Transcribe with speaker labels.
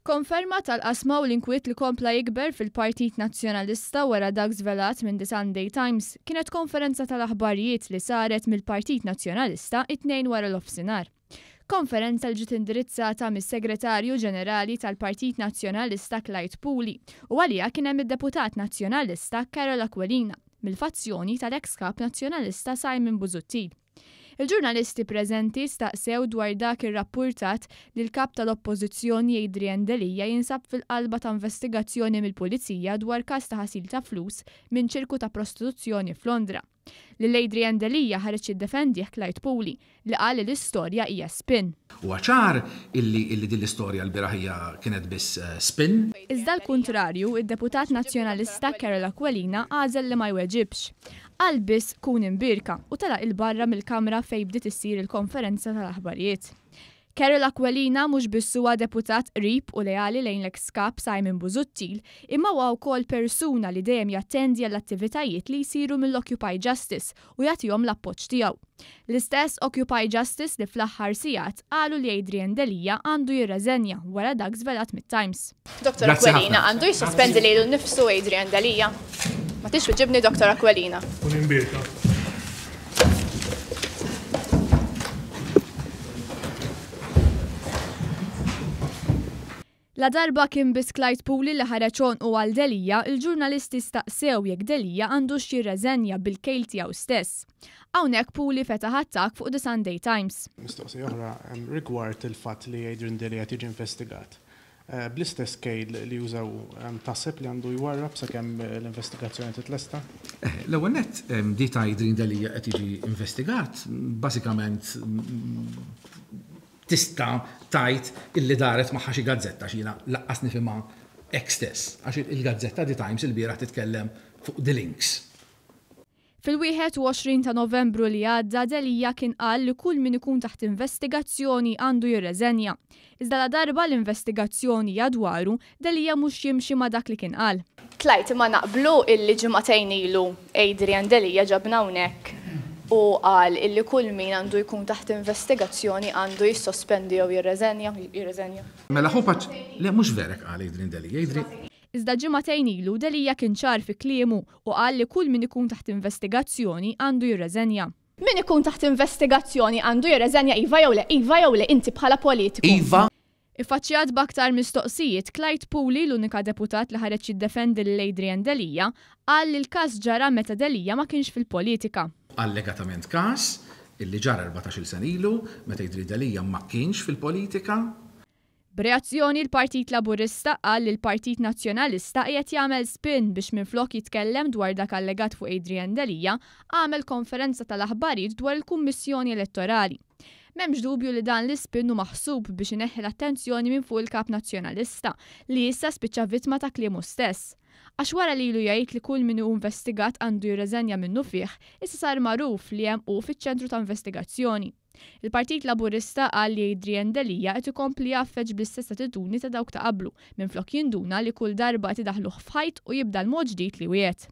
Speaker 1: Konferma tal-qasma u l-inkwiet li kompla jikber fil-Partit Nazzjonalista wara dak żvelat minn The Sunday Times kienet konferenza tal-aħbarijiet li saret mill-Partit Nazzjonalista it-tnejn wara l-ofsinhar. Konferenza li ġiet indirizzata mis-Segretarju Ġenerali tal-Partit Nazzjonalista Clyde Puli u għaliha kien hemm id-Deputat Nazzjonalista Carol Aquilina mill-fazzjoni tal-eks kap Nazzjonalista Simon Busuttil. Il-ġurnalisti preżenti staqsew dwar dak ir-rappurtat li l-kap tal-Oppożizzjoni Adrian Delija jinsab fil-qalba ta' investigazzjoni mill-Pulizija dwar każ ta' ħasil ta' flus minn ċirku ta' prostituzzjoni f'Londra. Lil Adrian Delija ħareġ jiddefendih Clyde Puli li qal li l-istorja hija spin.
Speaker 2: Huwa ċar illi din l-istorja l-biraħ hija kienet biss spin.
Speaker 1: Iżda l-kuntrarju, id-Deputat Nazzjonalista Carol Aquilina għażel li ma jweġibx. Qal biss kun imbirka u talaq il-barra mill-Kamra fejn bdiet issir il-konferenza tal-aħbarijiet. Carol Aquilina mhux biss huwa deputat qrib u leali lejn l-eks kap Simon Busuttil, imma huwa wkoll persuna li dejjem jattendi għall-attivitajiet li jsiru mill-Occupy Justice u jagħtihom l-appoġġ tiegħu. L-istess Occupy Justice li fl-aħħar sigħat qalu li Adrian Delija għandu jirreżenja wara dak żvelat mit-Times.
Speaker 3: Dr. Aquilina għandu jisospendi lilu nnifsu Adrian Delija. Ma tix ġibni Dr. Aquilina.
Speaker 1: La darba kien biss Clyde Puli li ħareġ u għal Delija, il-ġurnalisti staqsew jekk Delija għandux jirreżenja bil-kejl tiegħu stess. Hawnhekk Puli fetaħ attakk fuq The Sunday Times.
Speaker 4: Mistoqsija oħra rigward il-fatt li Adrian Delija tiġi investigat. Bl-istess kejl li jużaw taħseb li għandu jwarrab sakemm l-investigazzjoni titlesta?
Speaker 2: L-ewwel nett di ta' Adrian Delija qed jiġi investigat, bażikament tista' tajt illi daret magħha xi gazzetta xina laqqas nifhimha hekk stess, għax il-gazzetta The Times il-bieraħ titkellem fuq the links.
Speaker 1: Fil-21 ta' Novembru li għadda Delija kien qal li kull min ikun taħt investigazzjoni għandu jirreżenja. Iżda la darba l-investigazzjoni jadwaru Delija mhux jimxi ma' dak li kien qal.
Speaker 3: Tlajt ma naqblu illi ġimagħtejn ilu Adrian Delija ġabna hawnhekk u qal illi kull min għandu jkun taħt investigazzjoni għandu jissospendi jew jirreżenja.
Speaker 2: Mela ħopaċ li mhux verek qal Adrian Delija.
Speaker 1: Iżda ġimagħtejn ilu Delija kien ċar fi kliemu u qal li kull min ikun taħt investigazzjoni għandu jirreżenja.
Speaker 3: Min ikun taħt investigazzjoni għandu jirreżenja iva jew le inti bħala politiku.
Speaker 2: Iva.
Speaker 1: Iffaċċjat b'aktar mistoqsijiet, Clyde Puli, l-unika deputat li ħareġ jiddefendi lil Adrian Delija, qal li l-każ ġara meta Delija ma kienx fil-politika.
Speaker 2: Allegatament każ illi ġara 14-il sen ilu meta Adrian Delija ma kienx fil-politika.
Speaker 1: B'reazzjoni l-Partit Laburista qal li l-Partit Nazzjonalista qiegħed jagħmel spin biex minflok jitkellem dwar dak allegat fuq Adrian Delija għamel konferenza tal-aħbarijiet dwar il-Kummissjoni Elettorali. M'hemmx dubju li dan l-ispin hu maħsub biex ineħħi l-attenzjoni minn fuq il-kap Nazzjonalista li issa spiċċa vittma ta' kliemu stess. Għax wara li ilu jgħid li kull min hu investigat għandu jirreżenja minnu fih, issa sar magħruf li hemm hu fiċ-ċentru ta' investigazzjoni. Il-Partit Laburista qal li Adrian Delija qed ikompli jaffeġġ bl-istess attitudni ta' dawk ta' qablu minflok jinduna li kull darba qed idaħluh f'ħajt u jibda l-mod ġdid li wiegħed.